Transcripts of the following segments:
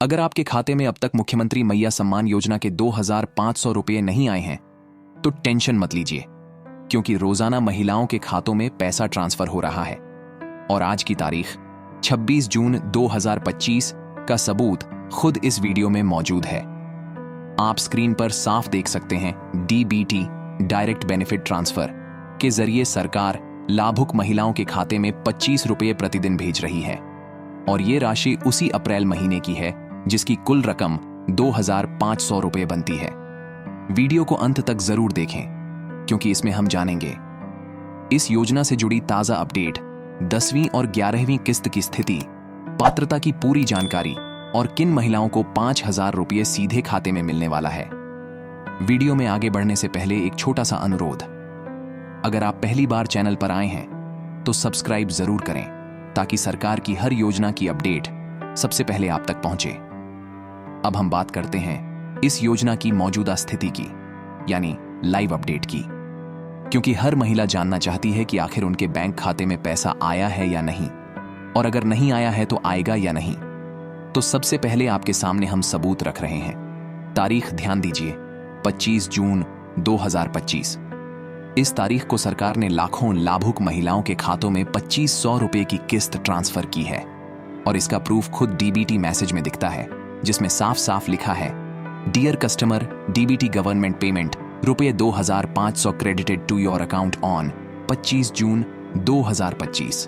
अगर आपके खाते में अब तक मुख्यमंत्री मैया सम्मान योजना के 2,500 रुपये नहीं आए हैं तो टेंशन मत लीजिए, क्योंकि रोजाना महिलाओं के खातों में पैसा ट्रांसफर हो रहा है। और आज की तारीख 26 जून 2025 का सबूत खुद इस वीडियो में मौजूद है। आप स्क्रीन पर साफ देख सकते हैं डीबीटी डायरेक्ट बेनिफिट ट्रांसफर के जरिए सरकार लाभुक महिलाओं के खाते में 25 रुपये प्रतिदिन भेज रही है। और ये राशि उसी अप्रैल महीने की है जिसकी कुल रकम 2,500 रुपये बनती है। वीडियो को अंत तक जरूर देखें, क्योंकि इसमें हम जानेंगे इस योजना से जुड़ी ताजा अपडेट, 10वीं और 11वीं किस्त की स्थिति, पात्रता की पूरी जानकारी और किन महिलाओं को 5,000 रुपये सीधे खाते में मिलने वाला है। वीडियो में आगे बढ़ने से पहले एक छोटा सा अनुरोध, अगर आप पहली बार चैनल पर आए हैं तो सब्सक्राइब जरूर करें ताकि सरकार की हर योजना की अपडेट सबसे पहले आप तक पहुंचे। अब हम बात करते हैं इस योजना की मौजूदा स्थिति की, यानी लाइव अपडेट की, क्योंकि हर महिला जानना चाहती है कि आखिर उनके बैंक खाते में पैसा आया है या नहीं, और अगर नहीं आया है तो आएगा या नहीं। तो सबसे पहले आपके सामने हम सबूत रख रहे हैं। तारीख ध्यान दीजिए, 25 जून 2025। इस तारीख को सरकार ने लाखों लाभुक महिलाओं के खातों में 2500 रुपये की किस्त ट्रांसफर की है। और इसका प्रूफ खुद डीबीटी मैसेज में दिखता है, जिसमें साफ साफ लिखा है, dear customer, DBT government payment रुपये 2,500 credited to your account on 25 June 2025।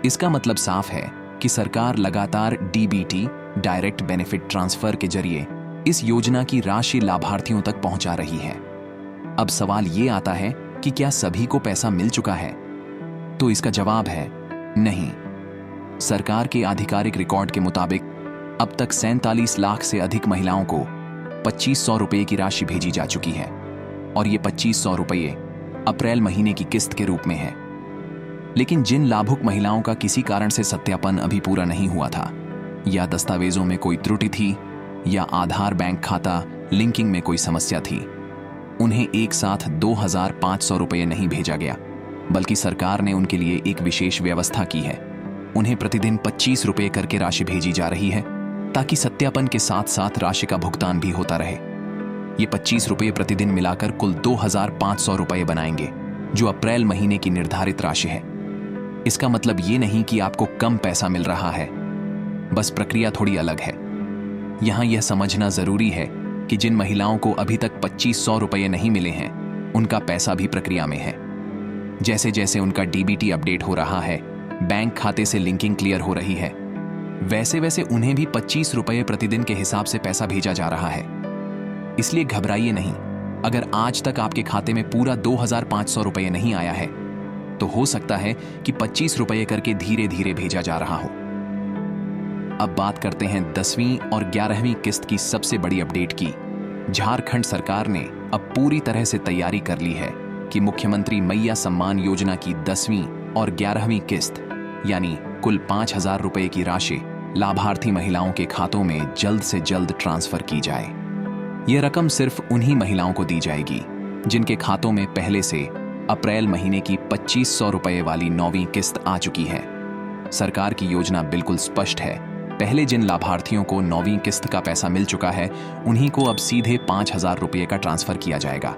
इसका मतलब साफ है कि सरकार लगातार डीबीटी डायरेक्ट बेनिफिट ट्रांसफर के जरिए इस योजना की राशि लाभार्थियों तक पहुंचा रही है। अब सवाल ये आता है कि क्या सभी को पैसा मिल चुका है? तो इसका जवाब है नहीं। सरकार के आधिकारिक रिकॉर्ड के मुताबिक अब तक 47 लाख से अधिक महिलाओं को 2500 रुपये की राशि भेजी जा चुकी है, और ये 2500 रुपये अप्रैल महीने की किस्त के रूप में है। लेकिन जिन लाभुक महिलाओं का किसी कारण से सत्यापन अभी पूरा नहीं हुआ था, या दस्तावेजों में कोई त्रुटि थी, या आधार बैंक खाता लिंकिंग में कोई समस्या थी, उन्हें एक साथ 2,500 रुपये नहीं भेजा गया, बल्कि सरकार ने उनके लिए एक विशेष व्यवस्था की है। उन्हें प्रतिदिन 25 रुपये करके राशि भेजी जा रही है, ताकि सत्यापन के साथ साथ राशि का भुगतान भी होता रहे। ये 25 रुपये प्रतिदिन मिलाकर कुल 2,500 रुपये बनाएंगे, जो अप्रैल महीने की निर्धारित राशि है। इसका मतलब ये नहीं कि आपको कम पैसा मिल रहा है, बस प्रक्रिया थोड़ी अलग है। यहां यह समझना जरूरी है कि जिन महिलाओं को अभी तक 2500 रुपये नहीं मिले हैं, उनका पैसा भी प्रक्रिया में है। जैसे जैसे उनका डीबीटी अपडेट हो रहा है, बैंक खाते से लिंकिंग क्लियर हो रही है, वैसे वैसे उन्हें भी 25 रुपये प्रतिदिन के हिसाब से पैसा भेजा जा रहा है। इसलिए घबराइए नहीं। अगर आज तक आपके खाते में पूरा 2,500 रुपये नहीं आया है, तो हो सकता है कि 25 रुपये करके धीरे धीरे भेजा जा रहा हो। अब बात करते हैं 10वीं और 11वीं किस्त की सबसे बड़ी अपडेट की। झारखंड सरकार ने अब पूरी तरह से तैयारी कर ली है कि मुख्यमंत्री मैया सम्मान योजना की 10वीं और 11वीं किस्त, यानी कुल 5,000 रुपये की राशि लाभार्थी महिलाओं के खातों में जल्द से जल्द ट्रांसफर की जाए। यह रकम सिर्फ उन्हीं महिलाओं को दी जाएगी जिनके खातों में पहले से अप्रैल महीने की 2500 रुपये वाली 9वीं किस्त आ चुकी है। सरकार की योजना बिल्कुल स्पष्ट है। पहले जिन लाभार्थियों को 9वीं किस्त का पैसा मिल चुका है, उन्हीं को अब सीधे 5,000 रुपये का ट्रांसफर किया जाएगा।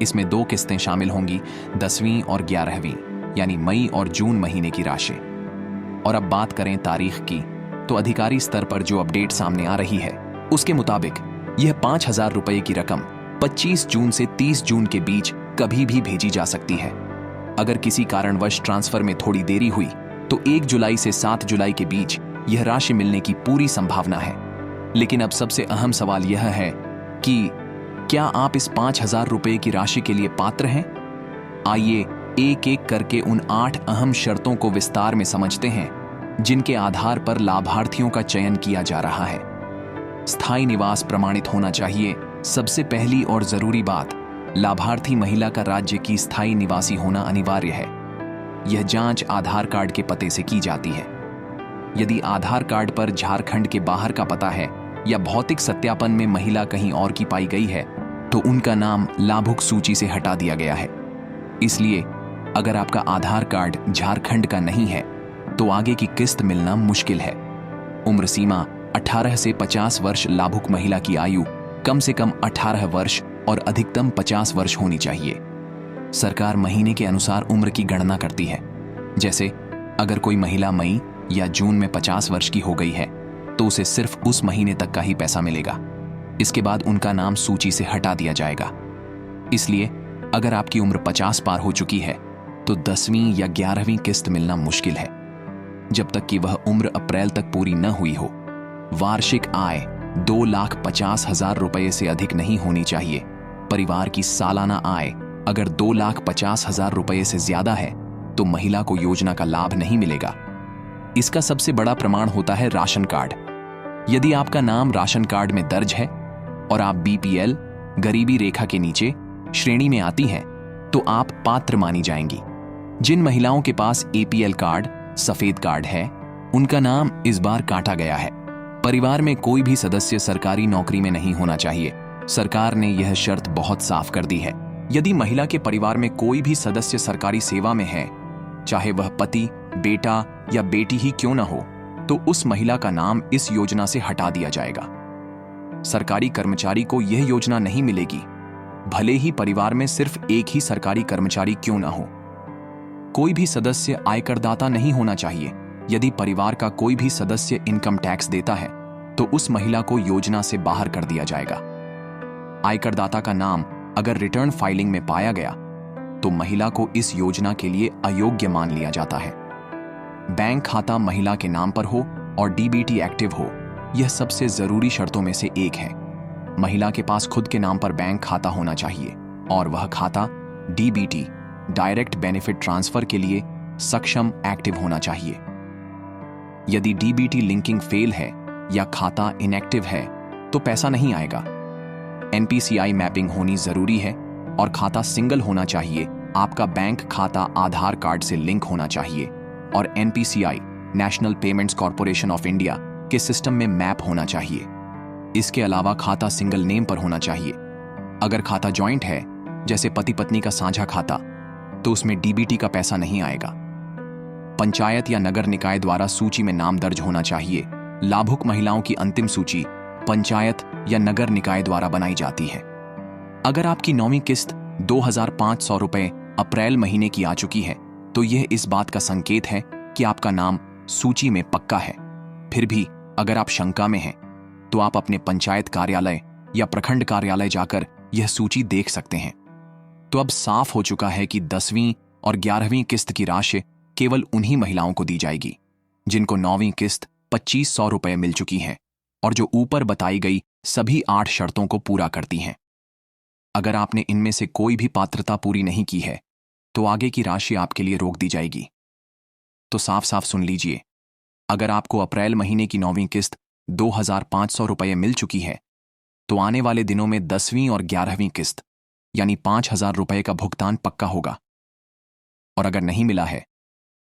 इसमें 2 किस्तें शामिल होंगी, 10वीं और 11वीं, यानी मई और जून महीने की राशि। और अब बात करें तारीख की, तो अधिकारी स्तर पर जो अपडेट सामने आ रही है, उसके मुताबिक यह 5,000 रुपये की रकम 25 जून से 30 जून के बीच कभी भी भेजी जा सकती है। अगर किसी कारणवश ट्रांसफर में थोड़ी देरी हुई, तो 1 जुलाई से 7 जुलाई के बीच यह राशि मिलने की पूरी संभावना है। लेकिन अब सबसे अहम सवाल यह है कि क्या आप इस 5,000 रुपये की राशि के लिए पात्र हैं? आइए एक एक करके उन 8 अहम शर्तों को विस्तार में समझते हैं, जिनके आधार पर लाभार्थियों का चयन किया जा रहा है। स्थायी निवास प्रमाणित होना चाहिए। सबसे पहली और जरूरी बात, लाभार्थी महिला का राज्य की स्थायी निवासी होना अनिवार्य है। यह जांच आधार कार्ड के पते से की जाती है। यदि आधार कार्ड पर झारखंड के बाहर का पता है या भौतिक सत्यापन में महिला कहीं और की पाई गई है, तो उनका नाम लाभुक सूची से हटा दिया गया है। इसलिए अगर आपका आधार कार्ड झारखंड का नहीं है, तो आगे की किस्त मिलना मुश्किल है। उम्र सीमा 18 से 50 वर्ष लाभुक महिला की आयु कम से कम 18 वर्ष और अधिकतम 50 वर्ष होनी चाहिए। सरकार महीने के अनुसार उम्र की गणना करती है। जैसे अगर कोई महिला मई या जून में 50 वर्ष की हो गई है तो उसे सिर्फ उस महीने तक का ही पैसा मिलेगा। इसके बाद उनका नाम सूची से हटा दिया जाएगा। इसलिए अगर आपकी उम्र 50 पार हो चुकी है तो 10वीं या 11वीं किस्त मिलना मुश्किल है, जब तक कि वह उम्र अप्रैल तक पूरी न हुई हो। वार्षिक आय 2,50,000 रुपये से अधिक नहीं होनी चाहिए। परिवार की सालाना आय अगर 2,50,000 रुपये से ज्यादा है तो महिला को योजना का लाभ नहीं मिलेगा। इसका सबसे बड़ा प्रमाण होता है राशन कार्ड। यदि आपका नाम राशन कार्ड में दर्ज है और आप बीपीएल गरीबी रेखा के नीचे श्रेणी में आती हैं तो आप पात्र मानी जाएंगी। जिन महिलाओं के पास एपीएल कार्ड सफेद कार्ड है उनका नाम इस बार काटा गया है। परिवार में कोई भी सदस्य सरकारी नौकरी में नहीं होना चाहिए। सरकार ने यह शर्त बहुत साफ कर दी है। यदि महिला के परिवार में कोई भी सदस्य सरकारी सेवा में है, चाहे वह पति, बेटा या बेटी ही क्यों न हो, तो उस महिला का नाम इस योजना से हटा दिया जाएगा। सरकारी कर्मचारी को यह योजना नहीं मिलेगी, भले ही परिवार में सिर्फ एक ही सरकारी कर्मचारी क्यों न हो। कोई भी सदस्य आयकरदाता नहीं होना चाहिए। यदि परिवार का कोई भी सदस्य इनकम टैक्स देता है तो उस महिला को योजना से बाहर कर दिया जाएगा। आयकरदाता का नाम अगर रिटर्न फाइलिंग में पाया गया तो महिला को इस योजना के लिए अयोग्य मान लिया जाता है। बैंक खाता महिला के नाम पर हो और डीबीटी एक्टिव हो, यह सबसे जरूरी शर्तों में से एक है। महिला के पास खुद के नाम पर बैंक खाता होना चाहिए और वह खाता डीबीटी डायरेक्ट बेनिफिट ट्रांसफर के लिए सक्षम एक्टिव होना चाहिए। यदि डीबीटी लिंकिंग फेल है या खाता इनएक्टिव है तो पैसा नहीं आएगा। एनपीसीआई मैपिंग होनी जरूरी है और खाता सिंगल होना चाहिए। आपका बैंक खाता आधार कार्ड से लिंक होना चाहिए और NPCI national payments corporation of India के सिस्टम में मैप होना चाहिए। इसके अलावा खाता सिंगल नेम पर होना चाहिए। अगर खाता जॉइंट है, जैसे पति पत्नी का साझा खाता, तो उसमें डीबीटी का पैसा नहीं आएगा। पंचायत या नगर निकाय द्वारा सूची में नाम दर्ज होना चाहिए। लाभुक महिलाओं की अंतिम सूची पंचायत या नगर निकाय द्वारा बनाई जाती है। अगर आपकी 9वीं किस्त 2,500 रुपए अप्रैल महीने की आ चुकी है तो यह इस बात का संकेत है कि आपका नाम सूची में पक्का है। फिर भी अगर आप शंका में हैं तो आप अपने पंचायत कार्यालय या प्रखंड कार्यालय जाकर यह सूची देख सकते हैं। तो अब साफ हो चुका है कि 10वीं और 11वीं किस्त की राशि केवल उन्हीं महिलाओं को दी जाएगी जिनको 9वीं किस्त 2,500 रुपए मिल चुकी है और जो ऊपर बताई गई सभी 8 शर्तों को पूरा करती हैं। अगर आपने इनमें से कोई भी पात्रता पूरी नहीं की है तो आगे की राशि आपके लिए रोक दी जाएगी। तो साफ साफ सुन लीजिए, अगर आपको अप्रैल महीने की 9वीं किस्त 2,500 रुपये मिल चुकी है तो आने वाले दिनों में 10वीं और 11वीं किस्त यानी 5,000 रुपये का भुगतान पक्का होगा। और अगर नहीं मिला है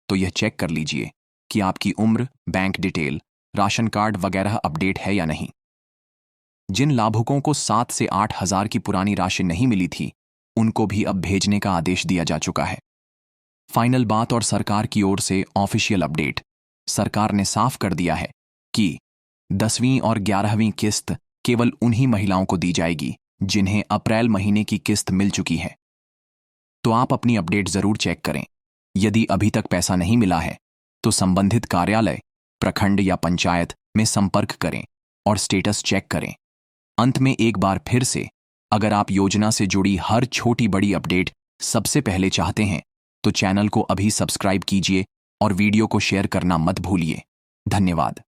तो यह चेक कर लीजिए कि आपकी उम्र, बैंक डिटेल, राशन कार्ड वगैरह अपडेट है या नहीं। जिन लाभुकों को 7 से 8,000 की पुरानी राशि नहीं मिली थी उनको भी अब भेजने का आदेश दिया जा चुका है। फाइनल बात और सरकार की ओर से ऑफिशियल अपडेट। सरकार ने साफ कर दिया है कि 10वीं और 11वीं किस्त केवल उन्हीं महिलाओं को दी जाएगी जिन्हें अप्रैल महीने की किस्त मिल चुकी है। तो आप अपनी अपडेट जरूर चेक करें। यदि अभी तक पैसा नहीं मिला है तो संबंधित कार्यालय, प्रखंड या पंचायत में संपर्क करें और स्टेटस चेक करें। अंत में एक बार फिर से, अगर आप योजना से जुड़ी हर छोटी बड़ी अपडेट सबसे पहले चाहते हैं तो चैनल को अभी सब्सक्राइब कीजिए और वीडियो को शेयर करना मत भूलिए। धन्यवाद।